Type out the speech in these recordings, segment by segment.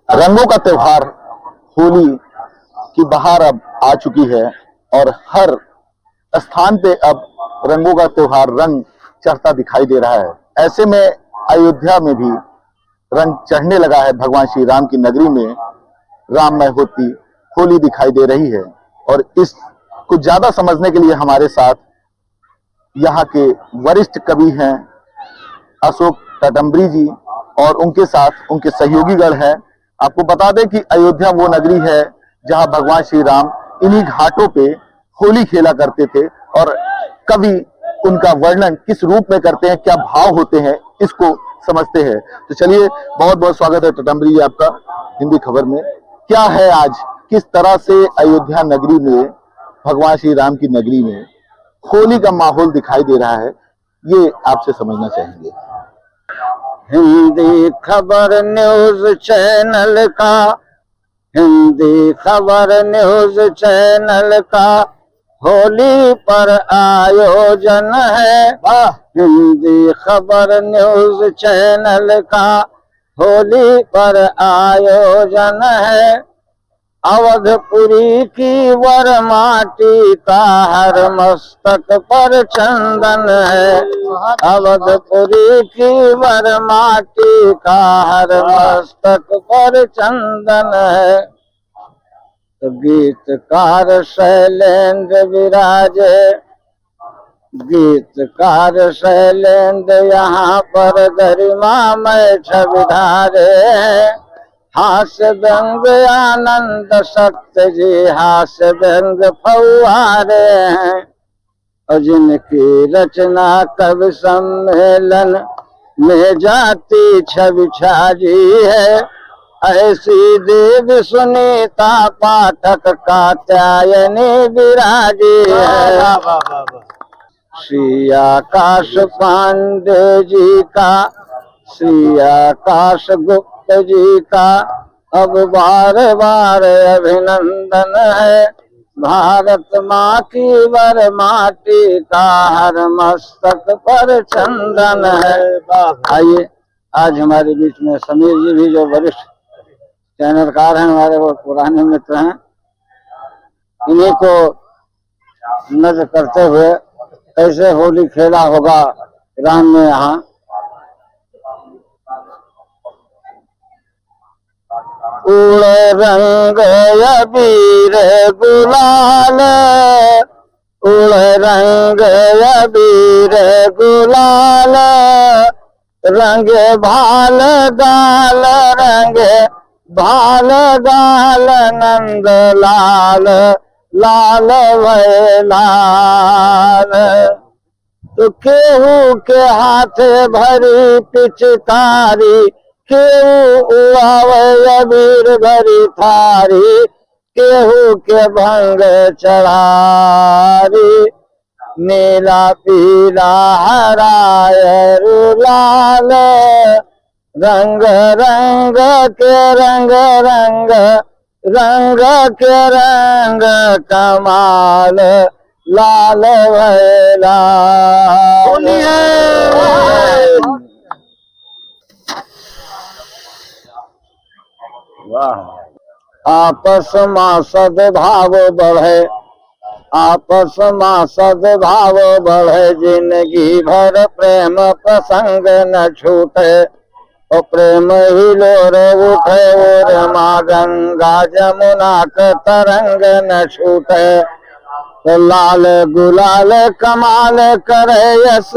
रंगों का त्योहार होली की बहार अब आ चुकी है और हर स्थान पे अब रंगों का त्योहार रंग चढ़ता दिखाई दे रहा है। ऐसे में अयोध्या में भी रंग चढ़ने लगा है। भगवान श्री राम की नगरी में राममय होती होली दिखाई दे रही है। और इस कुछ ज्यादा समझने के लिए हमारे साथ यहाँ के वरिष्ठ कवि हैं अशोक टटम्बरी जी और उनके साथ उनके सहयोगीगण हैं। आपको बता दें कि अयोध्या वो नगरी है जहां भगवान श्री राम इन्हीं घाटों पे होली खेला करते थे और कवि उनका वर्णन किस रूप में करते हैं, क्या भाव होते हैं, इसको समझते हैं। तो चलिए, बहुत बहुत स्वागत है टटम्बरी जी आपका हिंदी खबर में। क्या है आज, किस तरह से अयोध्या नगरी में, भगवान श्री राम की नगरी में होली का माहौल दिखाई दे रहा है, ये आपसे समझना चाहेंगे। हिंदी खबर न्यूज चैनल का, हिंदी खबर न्यूज चैनल का होली पर आयोजन है। हिंदी खबर न्यूज चैनल का होली पर आयोजन है। अवधपुरी की वरमाटी का हर मस्तक पर चंदन है। अवधपुरी की वरमाटी का हर मस्तक पर चंदन है। तो गीतकार शैलेंद्र विराजे, गीतकार शैलेंद्र यहाँ पर गरिमामय छवि धारे हैं। हास्य व्यंग आनंद सत्य जी हास्य व्यंग फौहारे हैं। और जिनकी रचना कवि सम्मेलन में जाती छवि छाजी है, ऐसी देव सुनीता पाठक कात्यायनी विराजी है। श्री आकाश पांडे जी का, श्री आकाश गुप्त जी का अब बार बार अभिनंदन है। भारत माँ की वरमाटी का हर मस्तक पर चंदन है। आइए, आज हमारे बीच में समीर जी भी जो वरिष्ठ चैनलकार हैं, हमारे बहुत पुराने मित्र हैं, इन्हीं को नजर करते हुए कैसे होली खेला होगा राम ने यहाँ। उड़े रंग अबीर गुलाल, उड़े रंग अबीर गुलाल, रंगे भाल गाल, रंगे भाल गाल, नंद लाल लाल भय लाल। तो केहू के हाथे भरी पिचकारी, केहू उड़ावे अबीर भरी थारी, केहू के भंग चढ़ारी। नीला पीला हरा लाल, रंग रंग के रंग रंग, रंग के रंग कमाल, लाल भय लाल। आपस में सद्भाव बढ़े, आपस में सद्भाव बढ़े, जिंदगी भर प्रेम प्रसंग न छूटे। और प्रेम ही लोर उठे और माँ गंगा जमुना का तरंग न छूटे। तो लाल गुलाल कमाल करे यस,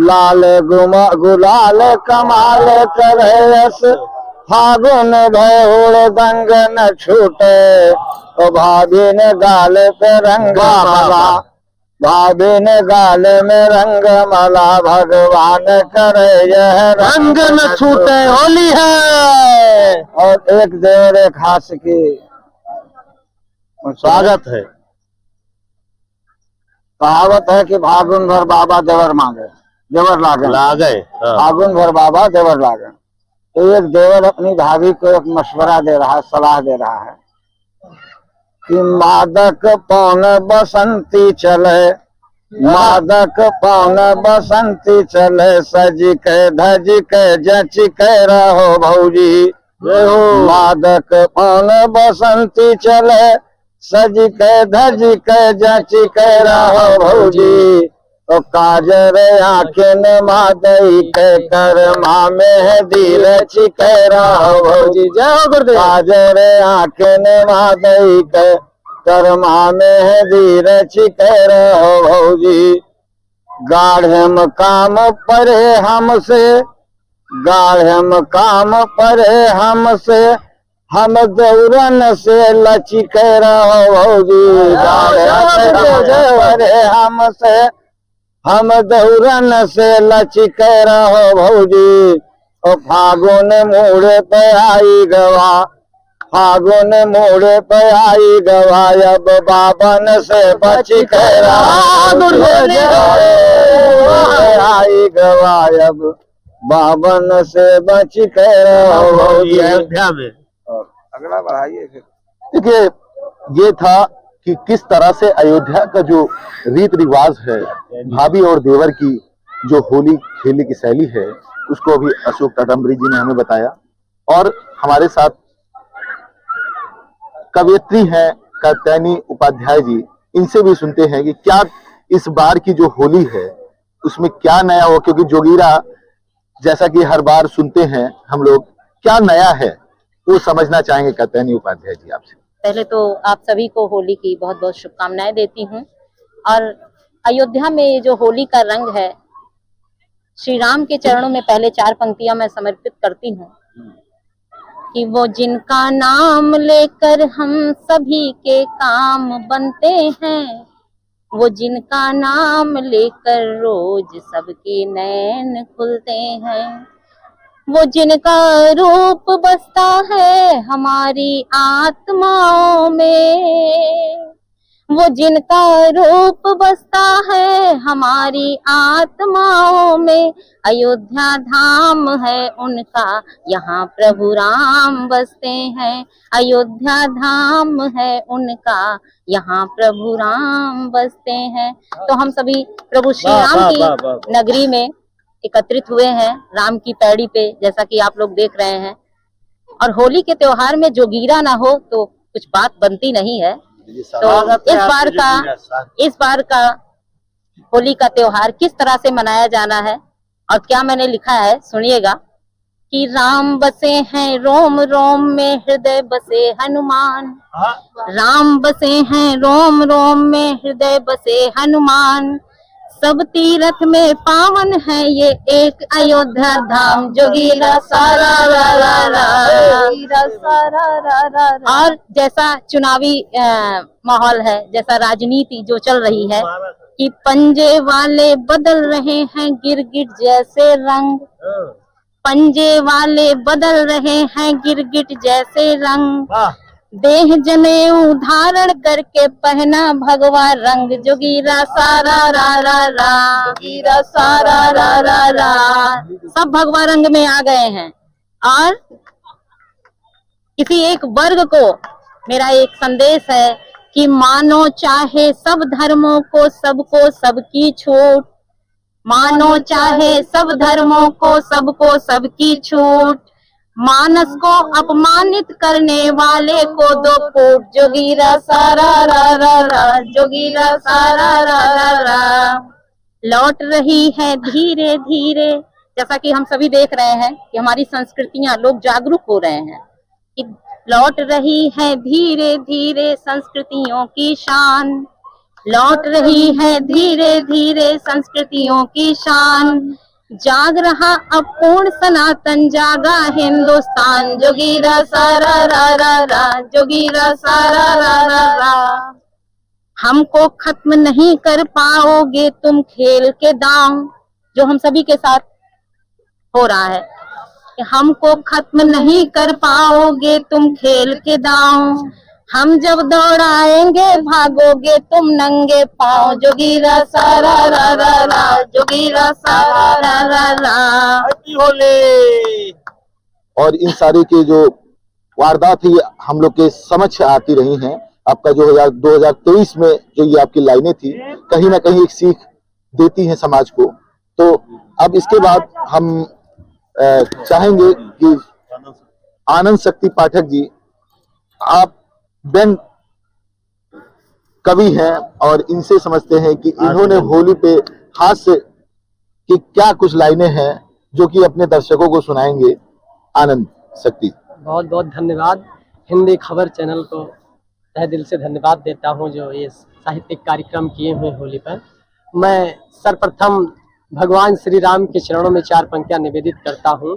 लाल गुलाल कमाल करे यस, फागुन भय दंग न छूटे। तो भाभी ने गाल पे रंग मला, भाभी ने गाल में रंग मला, भगवान करे यह रंग न छूटे। होली है। और एक देवर एक हास की स्वागत है। कहावत है कि फागुन भर बाबा देवर मांगे, देवर लागे। फागुन भर बाबा देवर लागे। तो एक देवर अपनी भाभी को एक मशवरा दे रहा है, सलाह दे रहा है कि मादक पौन बसंती चले, मादक पौन बसंती चले, सज के धज के जच के रहो भौजी, मादक पौन बसंती चले, सज के धज के जच के रहो भौजी। तो काजर आखिन मादई के करमा मेहंदी रच के रहो भौजी। जय हो गुरुदेव। काजर आखिन मादई के करमा मेहंदी रच के रहो भौजी। गाढ़म काम परे हमसे, गाढ़म काम परे हमसे, हम दौरन से लचिक रहो भौजी। गाढ़म परे हमसे, हम दौरन से लचिक रहो भौजी। ओ फागुन मोड़ पे आई गवा, फागुन मोड़ पे आई गवा, अब बाबन से बचिक रहो आई गवा, अब बाबन से बचिक रहो भौजी। अयोध्या में अगला बढ़ाइए फिर। देखिए, ये था कि किस तरह से अयोध्या का जो रीत रिवाज है, भाभी और देवर की जो होली खेलने की शैली है, उसको अभी अशोक ताडंबरी जी ने हमें बताया। और हमारे साथ कवयित्री हैं कात्यायनी उपाध्याय जी, इनसे भी सुनते हैं कि क्या इस बार की जो होली है उसमें क्या नया हो, क्योंकि जोगीरा जैसा कि हर बार सुनते हैं हम लोग, क्या नया है वो समझना चाहेंगे कात्यायनी उपाध्याय जी आपसे। पहले तो आप सभी को होली की बहुत बहुत शुभकामनाएं देती हूँ। और अयोध्या में ये जो होली का रंग है, श्री राम के चरणों में पहले 4 पंक्तियां मैं समर्पित करती हूँ कि वो जिनका नाम लेकर हम सभी के काम बनते हैं, वो जिनका नाम लेकर रोज सबके नैन खुलते हैं, वो जिनका रूप बसता है हमारी आत्माओं में, वो जिनका रूप बसता है हमारी आत्माओं में, अयोध्या धाम है उनका, यहाँ प्रभु राम बसते हैं, अयोध्या धाम है उनका, यहाँ प्रभु राम बसते हैं। तो हम सभी प्रभु श्री राम की नगरी में एकत्रित हुए हैं, राम की पैड़ी पे, जैसा कि आप लोग देख रहे हैं। और होली के त्योहार में जोगीरा ना हो तो कुछ बात बनती नहीं है। तो इस बार का होली का त्योहार किस तरह से मनाया जाना है और क्या मैंने लिखा है, सुनिएगा कि राम बसे हैं रोम रोम में, हृदय बसे हनुमान, राम बसे हैं रोम रोम में, हृदय बसे हनुमान, सब तीर्थ में पावन है ये एक अयोध्या धाम, जोगीरा सारा रा रा रा, जोगीरा सारा रा रा रा। और जैसा चुनावी माहौल है, जैसा राजनीति जो चल रही है कि पंजे वाले बदल रहे हैं गिरगिट जैसे रंग, पंजे वाले बदल रहे हैं गिरगिट जैसे रंग, देह जनेऊ धारण करके पहना भगवा रंग, जोगीरा सारा रा रा रा, जोगीरा सारा रा रा रा। सब भगवा रंग में आ गए हैं। और किसी एक वर्ग को मेरा एक संदेश है कि मानो चाहे सब धर्मों को, सबको सबकी छूट, मानो चाहे सब धर्मों को, सबको सबकी छूट, मानस को अपमानित करने वाले को 2 फूट, जोगीरा सारा रा रा रा, जोगीरा सारा रा रा रा। लौट रही है धीरे धीरे, जैसा कि हम सभी देख रहे हैं कि हमारी संस्कृतियां, लोग जागरूक हो रहे हैं कि लौट रही है धीरे धीरे संस्कृतियों की शान, लौट रही है धीरे धीरे संस्कृतियों की शान, जाग रहा अब पूर्ण सनातन, जागा हिंदुस्तान, जोगीरा सारा रा रा रा, जोगीरा सारा रा रा रा। हमको खत्म नहीं कर पाओगे तुम खेल के दांव, जो हम सभी के साथ हो रहा है कि हमको खत्म नहीं कर पाओगे तुम खेल के दांव, हम जब दौड़ाएंगे भागोगे तुम नंगे पाँव, जोगीरा सारा रा रा रा, जोगीरा सारा रा रा रा। और इन सारी की जो वारदात है हम लोग के समझ आती रही हैं। आपका जो 2023 में जो ये आपकी लाइनें थी, कहीं ना कहीं एक सीख देती हैं समाज को। तो अब इसके बाद हम चाहेंगे कि आनंद शक्ति पाठक जी, आप व्यंग कवि हैं और इनसे समझते हैं कि इन्होंने होली पे हास्य की क्या कुछ लाइनें हैं जो कि अपने दर्शकों को सुनाएंगे। आनंद शक्ति। बहुत बहुत धन्यवाद। हिंदी खबर चैनल को तहे दिल से धन्यवाद देता हूं जो ये साहित्यिक कार्यक्रम किए हुए होली पर। मैं सर्वप्रथम भगवान श्री राम के चरणों में 4 पंक्तियां निवेदित करता हूं।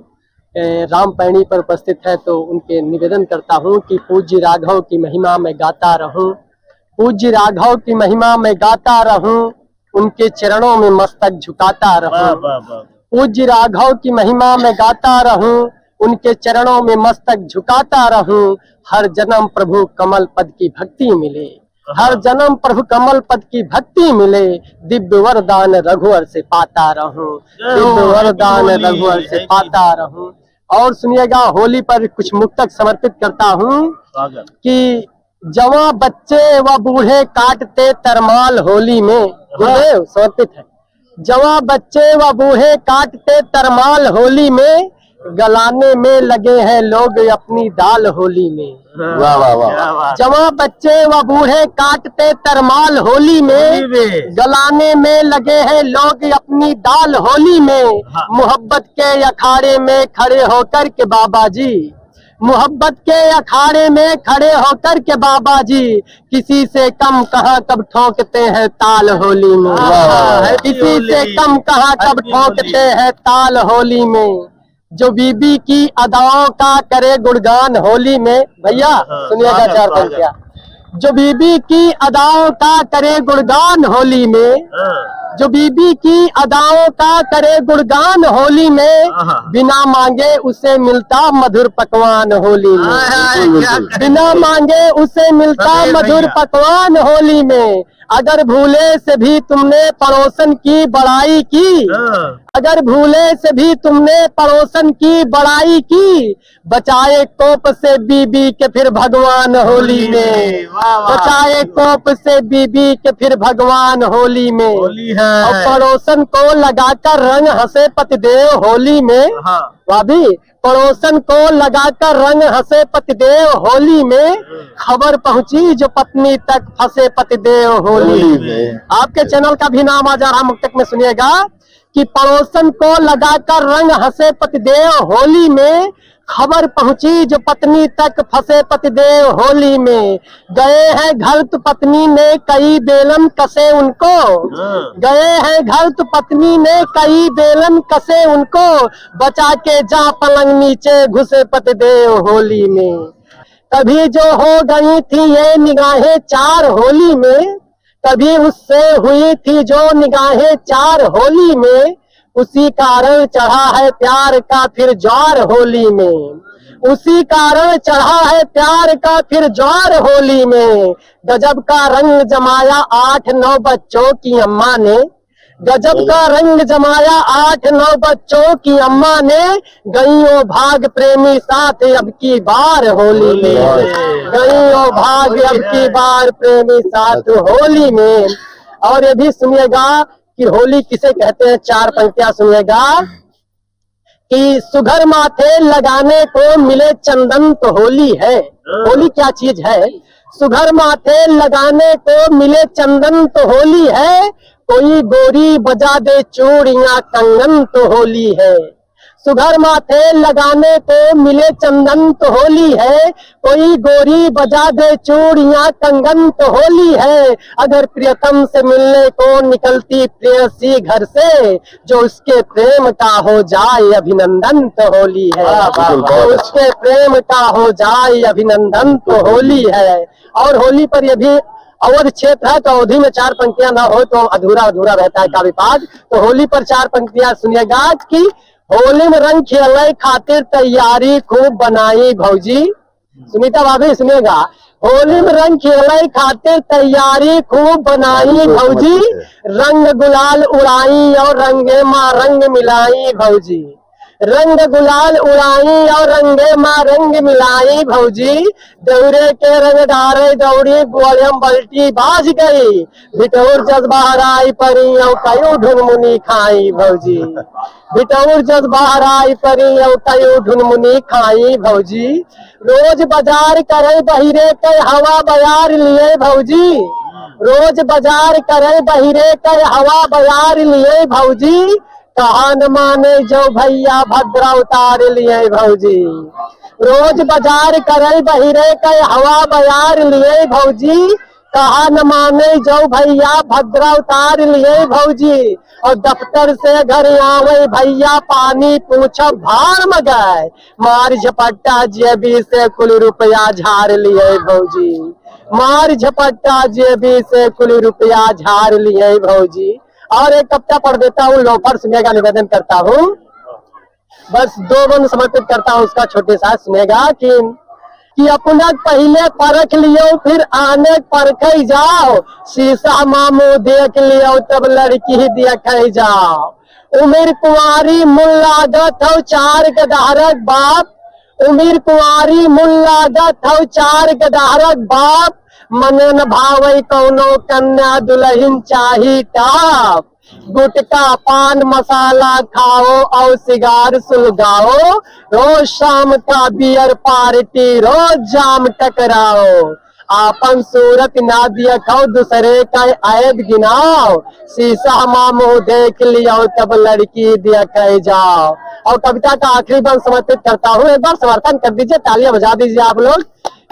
राम पैणी पर उपस्थित है तो उनके निवेदन करता हूं कि पूज्य राघव की महिमा में गाता रहूं, पूज्य राघव की महिमा में गाता रहूं, उनके चरणों में मस्तक झुकाता रहूं। पूज्य राघव की महिमा में गाता रहूं, उनके चरणों में मस्तक झुकाता रहूं। हर जन्म प्रभु कमल पद की भक्ति मिले, हर जन्म प्रभु कमल पद की भक्ति मिले। दिव्य वरदान रघुवर से पाता रहूं, दिव्य वरदान रघुवर से पाता रहूं। और सुनिएगा, होली पर कुछ मुक्तक समर्पित करता हूं कि जवां बच्चे व बूढ़े काटते तरमाल होली में। गुरुदेव समर्पित है। जवां बच्चे व बूढ़े काटते तरमाल होली में, गलाने में लगे हैं लोग अपनी दाल होली में। वाह वाह वाह। जवां बच्चे व बूढ़े काटते तरमाल होली में, गलाने में लगे हैं लोग अपनी दाल होली में। मोहब्बत के अखाड़े में खड़े होकर के बाबा जी, मोहब्बत के अखाड़े में खड़े होकर के बाबा जी, किसी से कम कहाँ कब ठोकते हैं ताल होली में। किसी से कम कहाँ कब ठोकते हैं ताल होली में। जो बीबी की अदाओं का करे गुणगान होली में। भैया सुनिएगा 4 पंक्तियां। जो बीबी की अदाओं का करे गुणगान होली में, जो बीबी की अदाओं का करे गुणगान होली में, बिना मांगे उसे मिलता मधुर पकवान होली में। बिना मांगे उसे मिलता मधुर पकवान होली में। अगर भूले से भी तुमने पड़ोसन की बड़ाई की, अगर भूले से भी तुमने पड़ोसन की बड़ाई की, बचाए कोप से बीबी के फिर भगवान होली में। बचाए कोप से बीबी के फिर भगवान होली में। और पड़ोसन को लगाकर रंग हंसे पतिदेव होली में। भाभी, पड़ोसन को लगाकर रंग हंसे पतिदेव होली में, खबर पहुंची जो पत्नी तक फंसे पतिदेव होली में। आपके चैनल का भी नाम आ जा रहा मुक्तक में, सुनिएगा कि पड़ोसन को लगाकर रंग हंसे पतिदेव होली में, खबर पहुंची जो पत्नी तक फंसे पतिदेव होली में। गए हैं घर तो पत्नी ने कई बेलन कसे उनको, गए हैं घर तो पत्नी ने कई बेलन कसे उनको, बचा के जा पलंग नीचे घुसे पतिदेव होली में। तभी जो हो गई थी ये निगाहें 4 होली में, तभी उससे हुई थी जो निगाहें 4 होली में। उसी कारण चढ़ा है प्यार का फिर ज्वार होली में, उसी कारण चढ़ा है प्यार का फिर ज्वार होली में। गजब का रंग जमाया 8-9 बच्चों की अम्मा ने, गजब का रंग जमाया 8-9 बच्चों की अम्मा ने। गईयों भाग प्रेमी साथ अब की बार होली में, गईयों भाग अब की बार प्रेमी साथ होली में। और ये भी सुनिएगा कि होली किसे कहते हैं। 4 पंक्तियां सुनिएगा कि सुघर माथे लगाने को मिले चंदन तो होली है। होली क्या चीज है? सुघर माथे लगाने को मिले चंदन तो होली है, कोई गोरी बजा दे चूड़ियां कंगन तो होली है। सुघर माथे लगाने को मिले चंदन तो होली है, कोई गोरी बजा दे चूड़ियां कंगन तो होली है। अगर प्रियतम से मिलने को निकलती प्रेयसी घर से, जो उसके प्रेम का हो जाए अभिनंदन तो होली है। जो उसके प्रेम का हो जाए अभिनंदन तो होली है। और होली पर यह भी अवध क्षेत्र है तो अवधि में 4 पंक्तियां ना हो तो अधूरा अधूरा रहता है काव्य पाठ। तो होली पर 4 पंक्तियां सुनिएगा कि होली में रंग खेलने खातिर तैयारी खूब बनाई भौजी। सुनीता भाभी सुनिएगा, होली में रंग खेलने खातिर तैयारी खूब बनाई भौजी, रंग गुलाल उड़ाई और रंगे माँ रंग मिलाई भौजी। रंग गुलाल उड़ाई और रंगे माँ रंग मिलाई भौजी, दौरे के रंग डारे दौड़ी गोलियम बल्टी बाज गई, बिटौर जज्बाराई परी और कयू ढुनमुनी खाई भौजी, बिटौर जज्बाराई परी और कयू ढुनमुनी खाई भौजी, रोज बाजार करे बहिरे के हवा बयार लिए भौजी, रोज बाजार करे बहिरे के हवा बयार लिए भौजी, कहा न माने जो भैया भद्रा उतार लिए भौजी, रोज बाजार करे बहिरे के हवा बयार लिए भौजी, कहा न माने जो भैया भद्रा उतार लिए भौजी, और दफ्तर से घर आवे भैया पानी पूछो भार में गए, मार झपट्टा जेबी से कुल रुपया झाड़ लिए भौजी, मार झपट्टा जेबी से कुल रुपया झाड़ लिए भौजी। और एक कविता पढ़ देता हूँ, लोफर सुनेगा, निवेदन करता हूँ, बस 2 बंद समर्पित करता हूँ उसका, छोटे सा सुनेगा कि अपना पहले परख लियो फिर आने परख जाओ, शीशा मामू देख लियो तब लड़की देख जाओ, उम्र कुंवारी मुल लागत हो 4 गदारक बाप, उम्र कुंवारी मुल लागत हो 4 गदारक बाप, मने न भावे कौनो कन्या दुल्हन चाही टाप, गुटका पान मसाला खाओ और सिगार सुलगाओ, रोज शाम का बियर पार्टी रोज जाम टकराओ, आपन सूरत ना देखो दूसरे का ऐब गिनाओ, शीशा मामू देख लियो तब लड़की देख जाओ। और कविता का आखिरी बंद समर्पित करता हूँ, एक बार समर्थन कर दीजिए, तालियां बजा दीजिए आप लोग,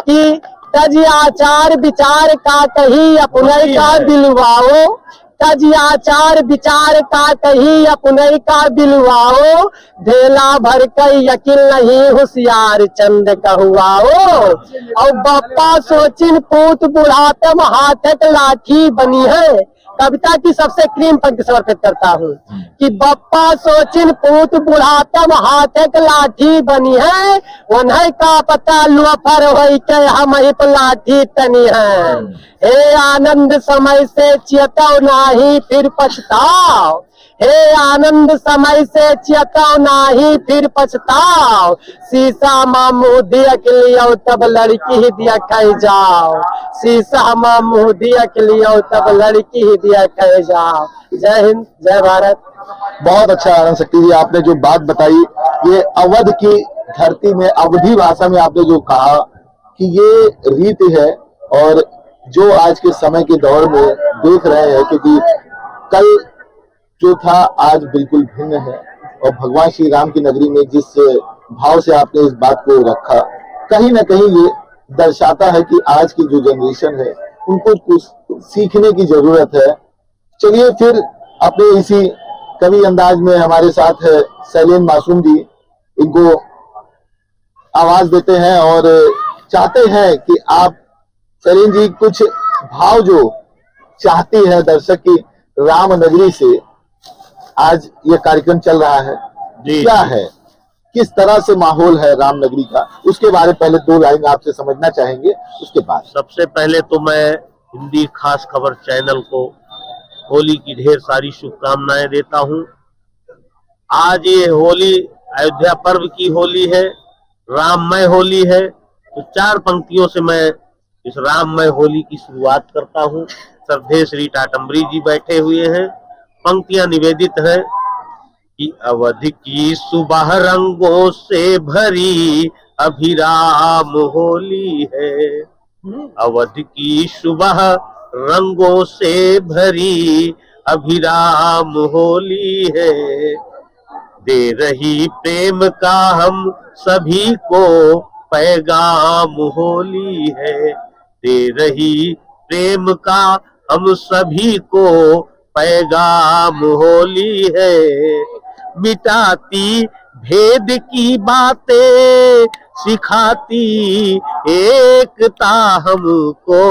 कि तज आचार विचार का कही अपने का दिलवाओ, तज आचार विचार का कही अपने का दिलवाओ, ढेला भर कई यकीन नहीं होशियार चंद कहुआओ, और बप्पा सोचिन पूत बुढ़ातम हाथक लाठी बनी है, कविता की सबसे क्रीम पंक्ति समर्पित करता हूँ कि बप्पा सोचिन पूत बुढ़ातम हाथक लाठी बनी है, उन्हें का पता लोफर हो के हम हिप लाठी तनी है, हे आनंद समय से चेताओ नाही फिर पछताओ, हे आनंद समय से चेताओ नाही फिर पछताओ, शीशा मामू देख लियो तब लड़की ही देख जाओ, शीशा मामू देख लियो तब लड़की ही देख जाओ। जय हिंद, जय भारत। बहुत अच्छा आनंद शक्ति जी, आपने जो बात बताई, ये अवध की धरती में अवधी भाषा में आपने जो कहा कि ये रीति है, और जो आज के समय के दौर में देख रहे हैं, क्योंकि कल जो था आज बिल्कुल भिन्न है, और भगवान श्री राम की नगरी में जिस भाव से आपने इस बात को रखा, कहीं ना कहीं ये दर्शाता है कि आज की जो जनरेशन है उनको कुछ सीखने की जरूरत है। चलिए फिर अपने इसी कवि अंदाज में हमारे साथ है सैलेन मासूम जी, इनको आवाज देते हैं और चाहते हैं कि आप सैलेन जी कुछ भाव जो चाहती है दर्शक की राम नगरी से, आज ये कार्यक्रम चल रहा है जी, क्या है, किस तरह से माहौल है राम नगरी का, उसके बारे में पहले 2 लाइन आपसे समझना चाहेंगे, उसके बाद। सबसे पहले तो मैं हिंदी खास खबर चैनल को होली की ढेर सारी शुभकामनाएं देता हूं। आज ये होली अयोध्या पर्व की होली है, राममय होली है, तो 4 पंक्तियों से मैं इस राममय होली की शुरुआत करता हूं। श्रद्धेय श्री टाटम्बरी जी बैठे हुए हैं, पंक्तियां निवेदित है कि अवध की सुबह रंगों से भरी अभिराम होली है, अवध की सुबह रंगों से भरी अभिराम होली है, दे रही प्रेम का हम सभी को पैगाम होली है, दे रही प्रेम का हम सभी को पैगाम होली है, मिटाती भेद की बातें सिखाती एकता हमको,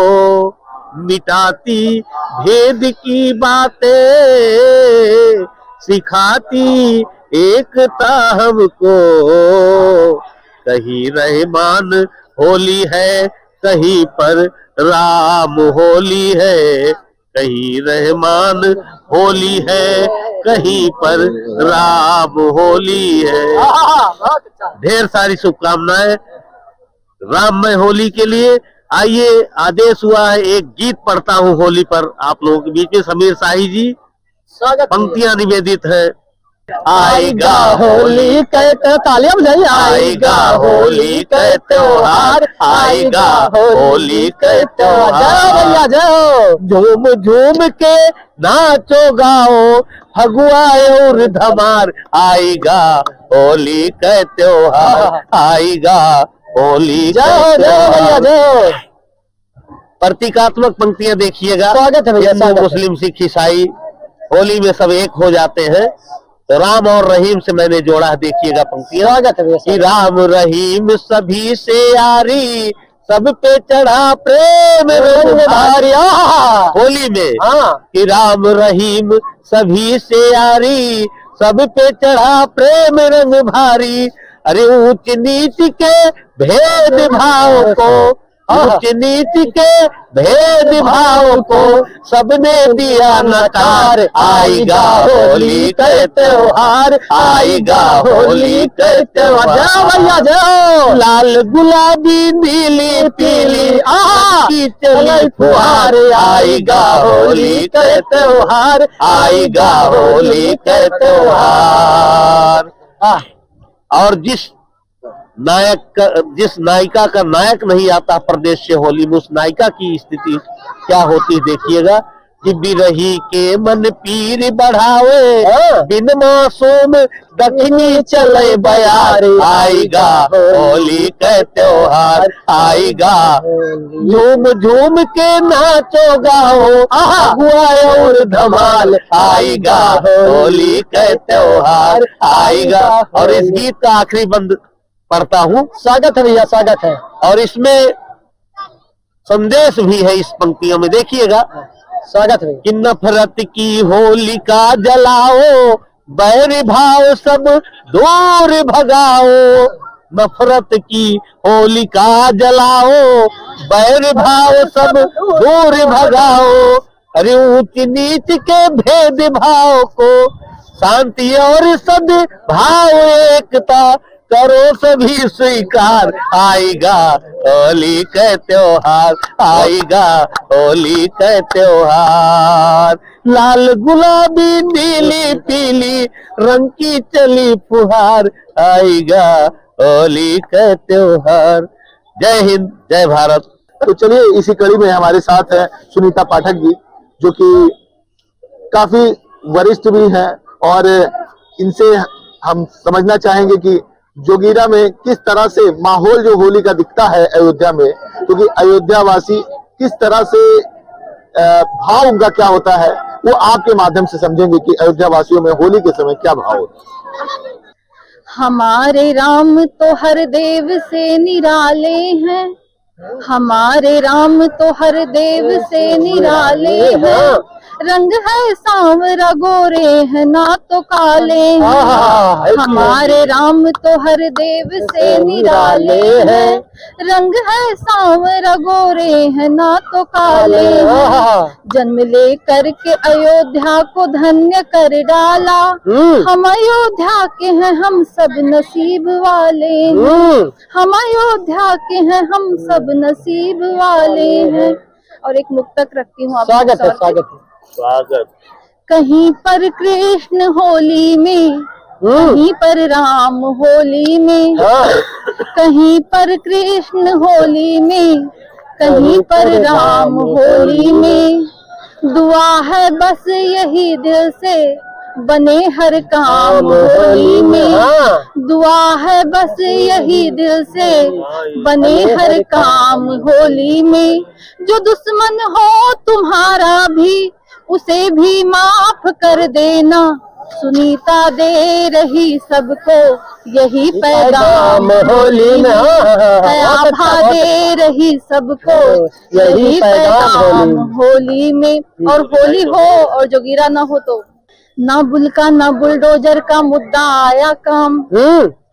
मिटाती भेद की बातें सिखाती एकता हमको, कहीं रहमान होली है, कहीं पर राम होली है, कहीं रहमान होली है, कहीं पर राम होली है। बहुत अच्छा। ढेर सारी शुभकामनाएं राममय होली के लिए। आइए, आदेश हुआ है एक गीत पढ़ता हूँ होली पर आप लोगों के बीच में। समीर शाही जी, स्वागत। पंक्तियां निवेदित है। आएगा होली कहते, तालियां बजाइए। आएगा होली के त्योहार, आएगा होली के त्योहार। भैया जाओ, झूम झूम के नाचो गाओ, फगुआ और धमार। आएगा होली के त्योहार, आएगा होली जाओ के जाओ भैया त्योहार। जाओ। प्रतीकात्मक पंक्तियां देखिएगा। स्वागत है भैया, हिंदू, स्वागत है। मुस्लिम, सिख, ईसाई होली में सब एक हो जाते हैं। तो राम और रहीम से मैंने जोड़ा है, देखिएगा पंक्तियां। स्वागत है भैया, कि स्वागत। राम रहीम सभी से यारी, सब पे चढ़ा प्रेम रंग भारी। होली में हाँ। कि राम रहीम सभी से यारी, सब पे चढ़ा प्रेम रंग भारी। अरे ऊंच नीच के भेद भाव को, ऊंच नीच के भेद भाव को सबने दिया नकार। आएगा होली के त्योहार, आएगा होली के त्योहार। जाओ भैया जाओ। लाल गुलाबी नीली पीली की चली फुहार। आएगा होली के त्योहार, आएगा होली के त्योहार। और जिस नायिका का नायक नहीं आता प्रदेश से होली में, उस नायिका की स्थिति क्या होती है देखिएगा। कि बिरही के मन पीर बढ़ावे, बिन मासूम दक्षिणी चले बयार। आएगा होली के त्योहार, आएगा झूम झूम के नाचो गाओ, फगुआ और धमाल। आएगा होली के त्योहार, आएगा। और इस गीत का आखिरी बंद पढ़ता हूँ। स्वागत है भैया, स्वागत है। और इसमें संदेश भी है इस पंक्तियों में, देखिएगा। स्वागत है। कि नफरत की होलिका जलाओ, बैर भाव सब दूर भगाओ। नफरत की होलिका जलाओ, बैर भाव सब दूर भगाओ। अरे ऊंच नीच के भेद भाव को शांति और सद्भाव एकता करो सभी स्वीकार। आएगा होली के त्योहार, आएगा होली के त्योहार। लाल गुलाबी नीली पीली रंग की चली फुहार। आएगा होली के त्योहार। जय हिंद, जय भारत। तो चलिए, इसी कड़ी में हमारे साथ है सुनीता पाठक जी, जो कि काफी वरिष्ठ भी हैं, और इनसे हम समझना चाहेंगे कि जोगीरा में किस तरह से माहौल जो होली का दिखता है अयोध्या में, क्योंकि अयोध्या वासी किस तरह से भाव उनका क्या होता है, वो आपके माध्यम से समझेंगे कि अयोध्या वासियों में होली के समय क्या भाव होता है। हमारे राम तो हर देव से निराले हैं, हमारे राम तो हर देव से निराले हैं। रंग है सांवरा गोरे हैं ना तो काले हैं। हमारे राम तो हर देव से निराले हैं। रंग है सांवरा गोरे हैं ना तो काले हैं। जन्म ले करके अयोध्या को धन्य कर डाला, हम अयोध्या के हैं हम सब नसीब वाले हैं। हम अयोध्या के हैं हम सब नसीब वाले हैं। और एक मुक्तक रखती हूँ। स्वागत है, स्वागत है। स्वागत। कहीं पर कृष्ण होली में, कहीं पर राम होली में, कहीं पर कृष्ण होली में, कहीं पर राम होली में। दुआ है बस यही दिल से बने हर काम होली में। दुआ है बस यही दिल से बने हर काम होली में। जो दुश्मन हो तुम्हारा भी उसे भी माफ कर देना। सुनीता दे रही सबको यही पैगाम होली में। आभा दे रही सबको यही पैगाम होली में। और होली हो और जोगीरा ना हो तो ना बुलका ना बुलडोजर का मुद्दा आया काम।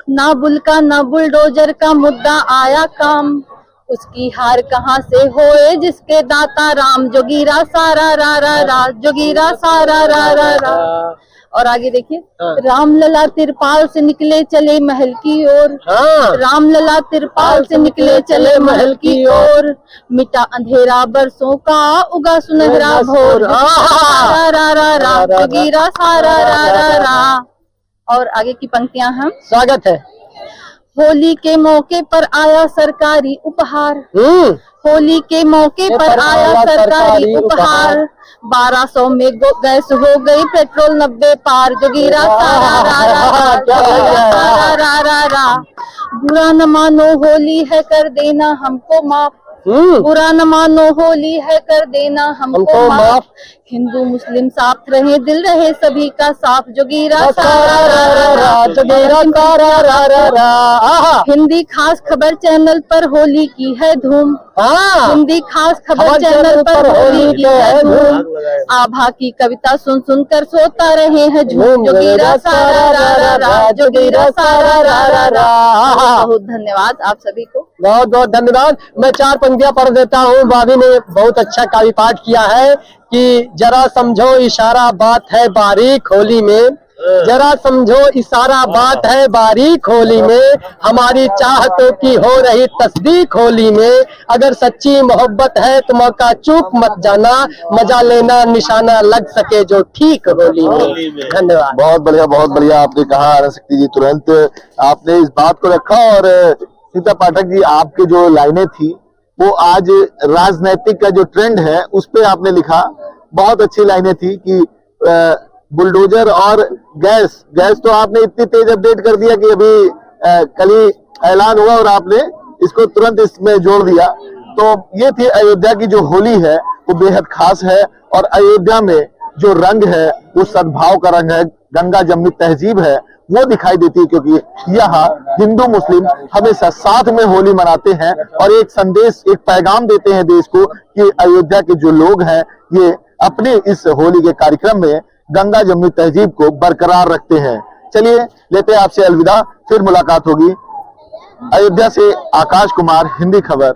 ना बुलका ना बुलडोजर का मुद्दा आया काम। उसकी हार कहाँ से होए जिसके दाता राम। जोगीरा सारा रा रा रा, जोगीरा सारा रा रा रा। और आगे देखिए, हाँ। रामलला तिरपाल से निकले चले महल की ओर, हाँ। रामलला तिरपाल से निकले चले महल की ओर, मिटा अंधेरा बरसों का उगा सुनहरा भोर, रा रा रा रा जोगीरा सारा रा रा रा। और आगे की पंक्तियां हम, स्वागत है। होली के मौके पर आया सरकारी उपहार, होली के मौके पर आया सरकारी उपहार, 1200 में गैस हो गई पेट्रोल 90 पार, जोगीरा सारा रा रा रा रा रा रा। बुरा न मानो होली है कर देना हमको माफ, बुरा न मानो होली है कर देना हमको माफ, हिंदू मुस्लिम साथ रहे दिल रहे सभी का साफ, जोगीरा सारा रा रा रा जोगीरा सारा रा रा रा। हिंदी खास खबर चैनल पर होली की है धूम, हिंदी खास खबर चैनल पर होली की है धूम, आभा की कविता सुन सुन कर सोता रहे हैं झूम, जोगीरा सारा रा रा रा जोगीरा सारा रा रा रा। बहुत धन्यवाद आप सभी को, बहुत बहुत धन्यवाद। मैं 4 पंक्तियां पढ़ देता हूँ। भाभी ने बहुत अच्छा काव्य पाठ किया है कि जरा समझो इशारा बात है बारीक होली में, जरा समझो इशारा बात है बारीक होली में, हमारी चाहतों की हो रही तस्दीक होली में, अगर सच्ची मोहब्बत है तो मौका चूक मत जाना, मजा लेना निशाना लग सके जो ठीक होली में। धन्यवाद। बहुत बढ़िया आपने कहा आनंद शक्ति जी, तुरंत आपने इस बात को रखा। और सीता पाठक जी, आपके जो लाइनें थी वो आज राजनैतिक का जो ट्रेंड है उस पे आपने लिखा। बहुत अच्छी लाइनें थी कि बुलडोजर और गैस तो आपने इतनी तेज अपडेट कर दिया कि अभी कल ही ऐलान हुआ और आपने इसको तुरंत इसमें जोड़ दिया। तो ये थी अयोध्या की जो होली है वो बेहद खास है, और अयोध्या में जो रंग है वो सद्भाव का रंग है, गंगा जमनी तहजीब है वो दिखाई देती है, क्योंकि यहाँ हिंदू मुस्लिम हमेशा साथ में होली मनाते हैं और एक संदेश, एक पैगाम देते हैं देश को कि अयोध्या के जो लोग हैं ये अपने इस होली के कार्यक्रम में गंगा जमनी तहजीब को बरकरार रखते हैं। चलिए लेते हैं आपसे अलविदा, फिर मुलाकात होगी। अयोध्या से आकाश कुमार, हिंदी खबर।